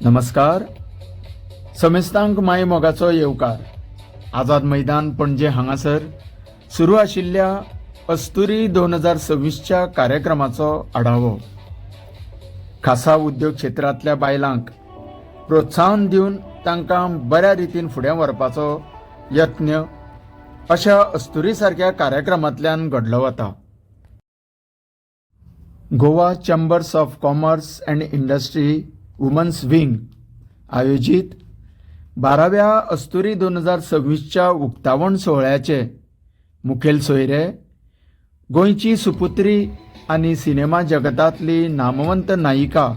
नमस्कार. समेस्तांक माय मोगाचो येवकार. आझाद मैदान पणजे हांगासर सुरू आशिल्ल्या अस्तुरी 2026च्या कार्यक्रमाचो आढावो. खासा उद्योग क्षेत्रांतल्या बायलांक प्रोत्साहन दिवन तांकां बऱ्या रितीन फुडें व्हरपाचो यत्न अशा अस्तुरी सारक्या कार्यक्रमांतल्यान घडलो वता. Goa chambers of commerce and industry women's wing आयोजित 12व्या अस्तुरी 2026च्या उक्तावण सोहळ्याचे मुखेल सोयरे गोंयची सुपुत्री आनी सिनेमा जगतांतली नामवंत नायिका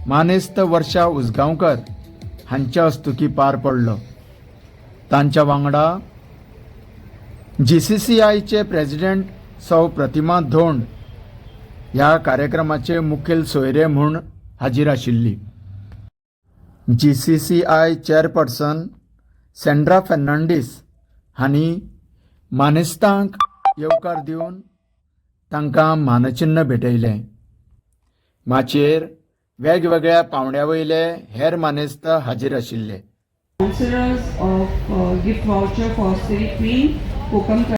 मानेस्त वर्षा उसगांवकर हांच्या हस्तुकी पार पडलो. तांच्या वांगडा GCCIचे प्रेसिडेंट सौ प्रतिमा धोंड ह्या कार्यक्रमाचे मुखेल सोयरे म्हूण हाजीर आशिल्ली. GCCI चेअरपर्सन सेंड्रा फेर्नांडीस हांणी मानेस्तांक येवकार दिवन तांकां मानचिन्ह भेटयलें. माचयेर वेगवेगळ्या पावंड्या वयले हेर मानेस्त हाजीर आशिल्ले. Sponsors of gift voucher for City Queen, Kokam.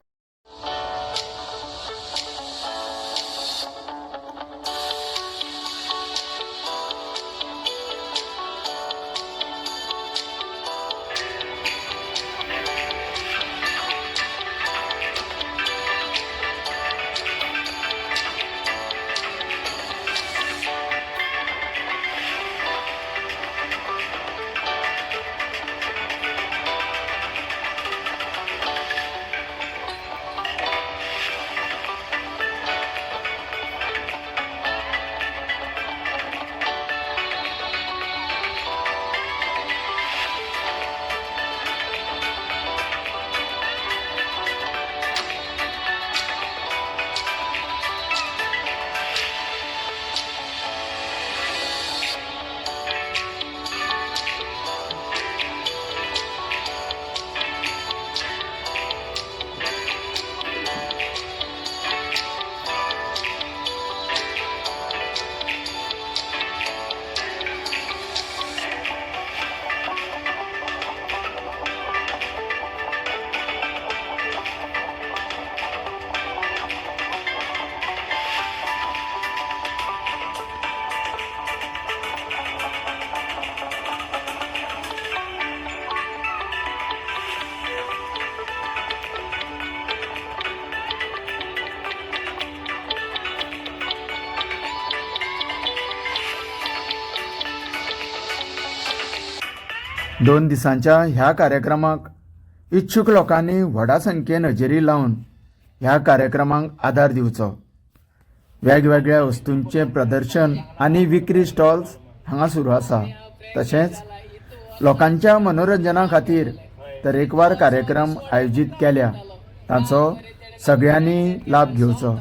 दोन दिसांच्या ह्या कार्यक्रमाक इच्छुक लोकांनी व्हडा संख्येन हजेरी लावन ह्या कार्यक्रमाक आदार दिवचो. वेगवेगळ्या वस्तूंचे प्रदर्शन आनी विक्री स्टॉल्स हांगा सुरू आसा. तशेंच लोकांच्या मनोरंजना खातीर तरेकवार कार्यक्रम आयोजीत केल्या ताचो सगळ्यांनी लाभ घेवचो.